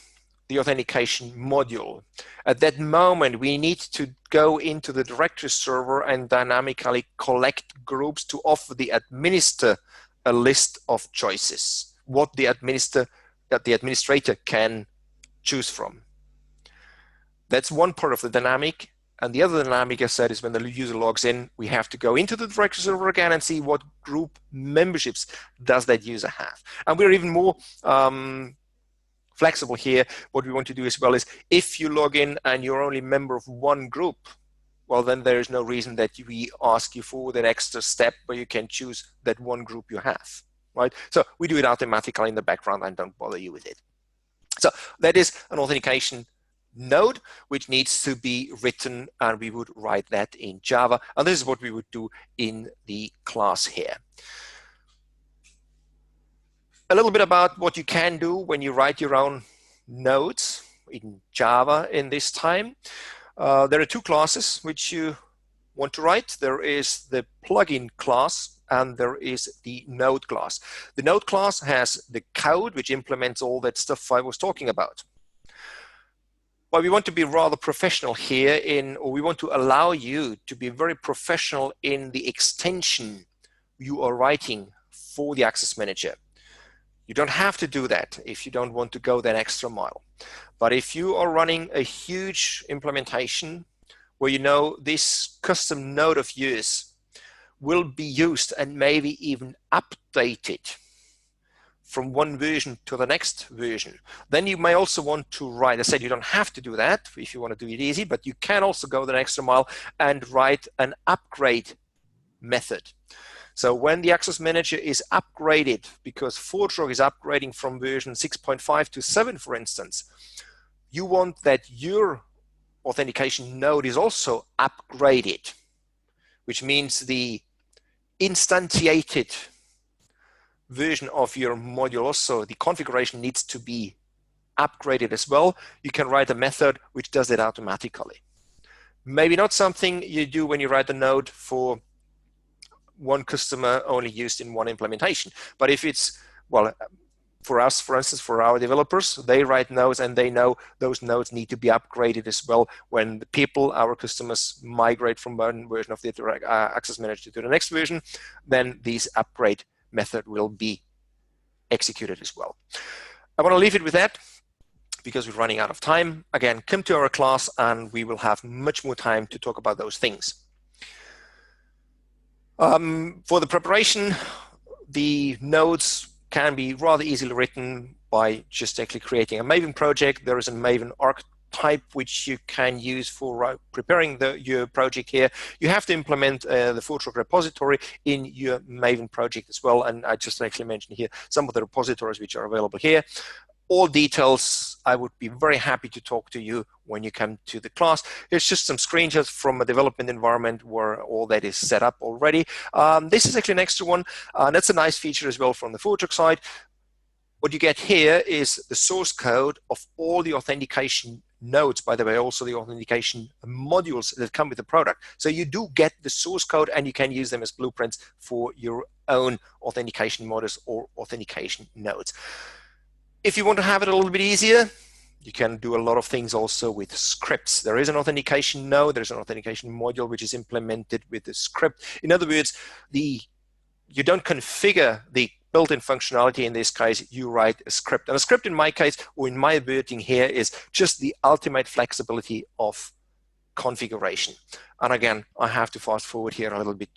the authentication module, at that moment we need to go into the directory server and dynamically collect groups to offer the administrator a list of choices, what the administrator can choose from. That's one part of the dynamic. And the other dynamic, I said, is when the user logs in, we have to go into the directory server again and see what group memberships does that user have. And we're even more flexible here. What we want to do as well is, if you log in and you're only a member of one group, well, then there is no reason that we ask you for that extra step where you can choose that one group you have, right? So we do it automatically in the background and don't bother you with it. So that is an authentication node which needs to be written, and we would write that in Java, and this is what we would do in the class here. A little bit about what you can do when you write your own nodes in Java in this time. There are 2 classes which you want to write. There is the plugin class and there is the node class. The node class has the code which implements all that stuff I was talking about. Well, we want to be rather professional here or we want to allow you to be very professional in the extension you are writing for the Access Manager. You don't have to do that if you don't want to go that extra mile. But if you are running a huge implementation where you know this custom node of yours will be used and maybe even updated from one version to the next version, then you may also want to write, I said you don't have to do that if you want to do it easy, but you can also go the extra mile and write an upgrade method. So when the Access Manager is upgraded, because ForgeRock is upgrading from version 6.5 to 7, for instance, you want that your authentication node is also upgraded, which means the instantiated version of your module also, the configuration needs to be upgraded as well. You can write a method which does it automatically. Maybe not something you do when you write a node for one customer only used in one implementation. But if it's, well, for us, for instance, for our developers, they write nodes and they know those nodes need to be upgraded as well when the people, our customers, migrate from one version of the Access Manager to the next version, then this upgrade method will be executed as well. I want to leave it with that because we're running out of time. Again, come to our class and we will have much more time to talk about those things. For the preparation, the nodes can be rather easily written by just actually creating a Maven project. There is a Maven archetype which you can use for preparing your project here. You have to implement the ForgeRock repository in your Maven project as well, and I just actually mentioned here some of the repositories which are available here. All details, I would be very happy to talk to you when you come to the class. Here's just some screenshots from a development environment where all that is set up already. This is actually an extra one. That's a nice feature as well from the ForgeRock side. What you get here is the source code of all the authentication nodes, by the way, also the authentication modules that come with the product. So you do get the source code and you can use them as blueprints for your own authentication modules or authentication nodes. If you want to have it a little bit easier, you can do a lot of things also with scripts. There is an authentication node, there's an authentication module which is implemented with the script. In other words, you don't configure the built-in functionality. In this case, you write a script. And a script in my case, or in my wording here, is just the ultimate flexibility of configuration. And again, I have to fast forward here a little bit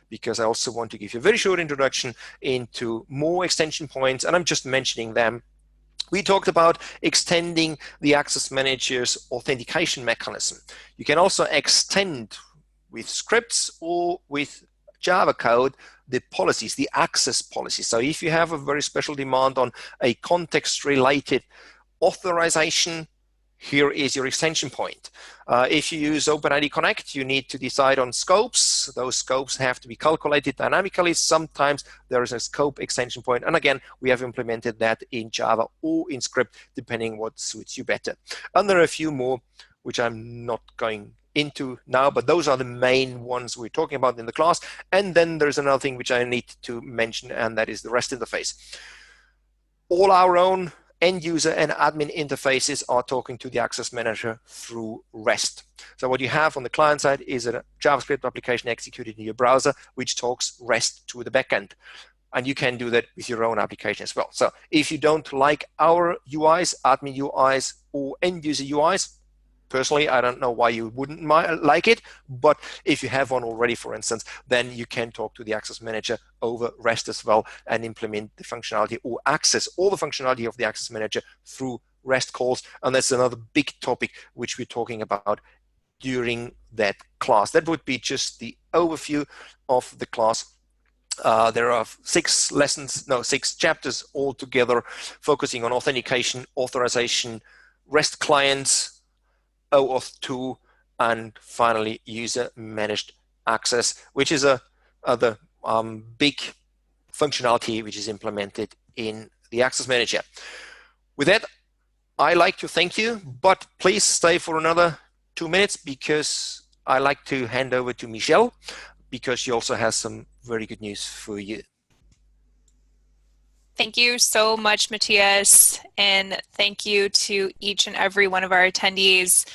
because I also want to give you a very short introduction into more extension points, and I'm just mentioning them. We talked about extending the Access Manager's authentication mechanism. You can also extend with scripts or with Java code the policies, the access policies. So if you have a very special demand on a context-related authorization, here is your extension point. If you use OpenID Connect, you need to decide on scopes. Those scopes have to be calculated dynamically. Sometimes there is a scope extension point. And again, we have implemented that in Java or in script, depending what suits you better. And there are a few more, which I'm not going into now, but those are the main ones we're talking about in the class. And then there's another thing which I need to mention, and that is the REST interface. All our own end user and admin interfaces are talking to the access manager through REST. So what you have on the client side is a JavaScript application executed in your browser, which talks REST to the backend. And you can do that with your own application as well. So if you don't like our UIs, admin UIs, or end user UIs, personally, I don't know why you wouldn't like it, but if you have one already, for instance, then you can talk to the access manager over REST as well and implement the functionality or access all the functionality of the access manager through REST calls. And that's another big topic which we're talking about during that class. That would be just the overview of the class. There are 6 chapters altogether focusing on authentication, authorization, REST clients, OAuth 2, and finally user managed access, which is the big functionality which is implemented in the access manager. With that, I like to thank you, but please stay for another 2 minutes because I like to hand over to Michelle because she also has some very good news for you. Thank you so much, Matthias, and thank you to each and every one of our attendees.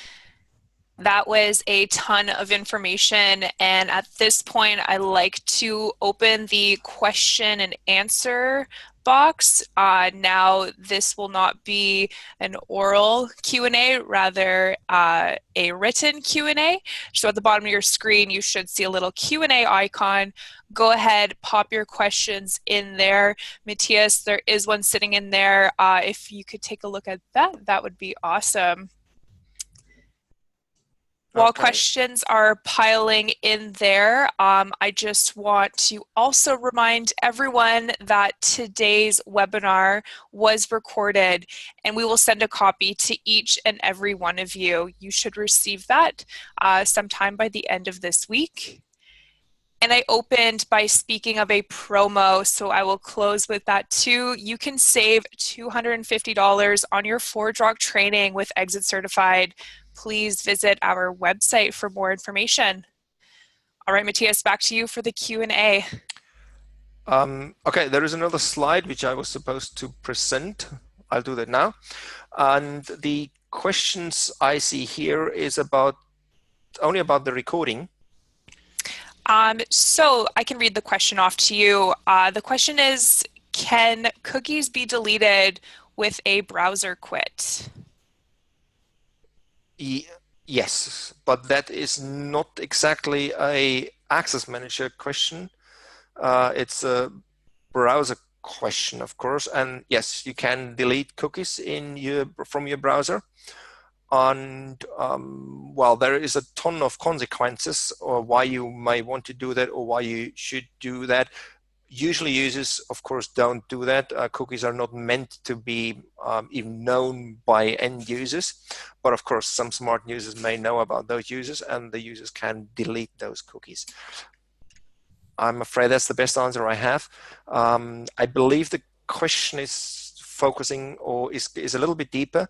That was a ton of information, and at this point, I like to open the question and answer box. Now, this will not be an oral Q&A, rather a written Q&A. So at the bottom of your screen, you should see a little Q&A icon. Go ahead, pop your questions in there. Matthias, there is one sitting in there. If you could take a look at that, that would be awesome. While questions are piling in there, I just want to also remind everyone that today's webinar was recorded and we will send a copy to each and every one of you. You should receive that sometime by the end of this week. And I opened by speaking of a promo, so I will close with that too. You can save $250 on your ForgeRock training with Exit Certified. Please visit our website for more information. All right, Matthias, back to you for the Q&A. Okay, there is another slide which I was supposed to present. I'll do that now. And the questions I see here is only about the recording. So I can read the question off to you. The question is, can cookies be deleted with a browser quit? Yes, but that is not exactly a access manager question. It's a browser question, of course. And yes, you can delete cookies from your browser. And well, there is a ton of consequences or why you may want to do that or why you should do that. Usually users, of course, don't do that. Cookies are not meant to be even known by end users. But of course, some smart users may know about those users and the users can delete those cookies. I'm afraid that's the best answer I have. I believe the question is focusing or is a little bit deeper,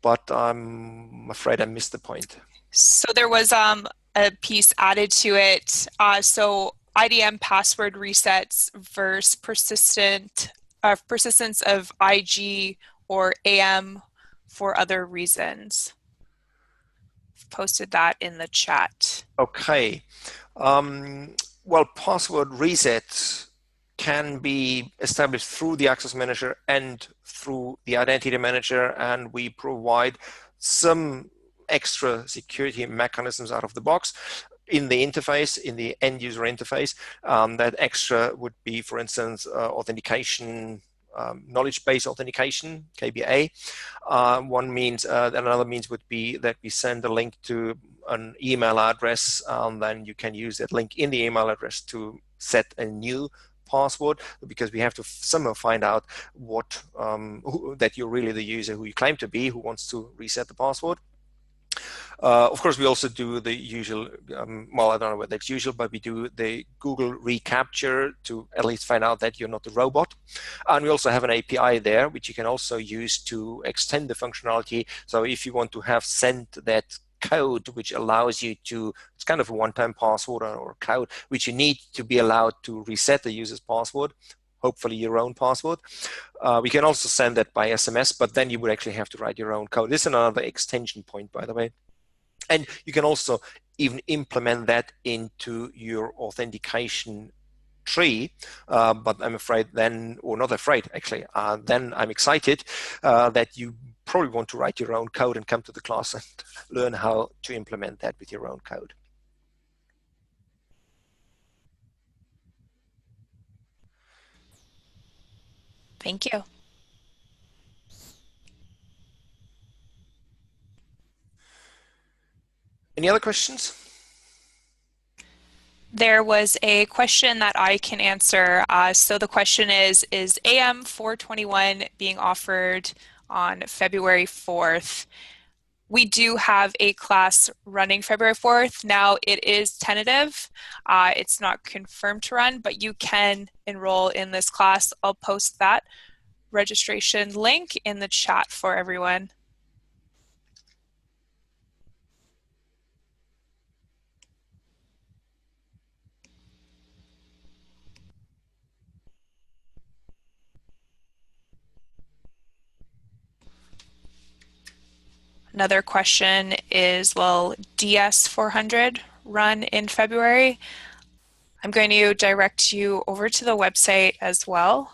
but I'm afraid I missed the point. So there was a piece added to it. So IDM password resets versus persistence of IG or AM for other reasons. I've posted that in the chat. Okay. Well, password resets can be established through the access manager and through the identity manager, and we provide some extra security mechanisms out of the box in the interface, in the end user interface. That extra would be, for instance, authentication, knowledge-based authentication, KBA. Another means would be that we send a link to an email address, and then you can use that link in the email address to set a new password, because we have to somehow find out what that you're really the user who you claim to be, who wants to reset the password. Of course, we also do the usual, well, I don't know whether it's usual, but we do the Google reCAPTCHA to at least find out that you're not a robot. And we also have an API there, which you can also use to extend the functionality. So if you want to have sent that code, which allows you to, it's kind of a one-time password or code, which you need to be allowed to reset the user's password, hopefully your own password. We can also send that by SMS, but then you would actually have to write your own code. This is another extension point, by the way. And you can also even implement that into your authentication tree, but I'm afraid then, or not afraid actually, then I'm excited that you probably want to write your own code and come to the class and learn how to implement that with your own code. Thank you. Any other questions? There was a question that I can answer. So the question is AM 421 being offered on February 4th? We do have a class running February 4th. Now it is tentative. It's not confirmed to run, but you can enroll in this class. I'll post that registration link in the chat for everyone. Another question is, will DS 400 run in February? I'm going to direct you over to the website as well.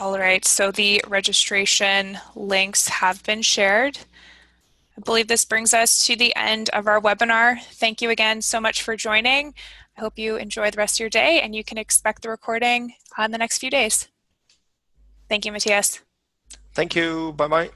All right, so the registration links have been shared. I believe this brings us to the end of our webinar. Thank you again so much for joining. I hope you enjoy the rest of your day, and you can expect the recording in the next few days. Thank you, Matthias. Thank you. Bye-bye.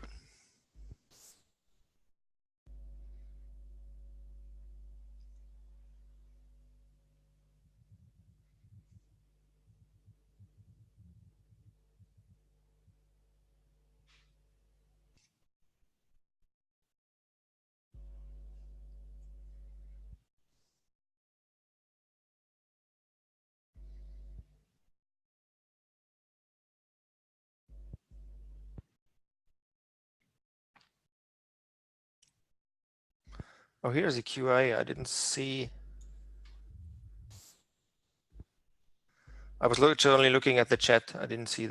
Oh, here's a QA. I didn't see. I was only looking at the chat. I didn't see that.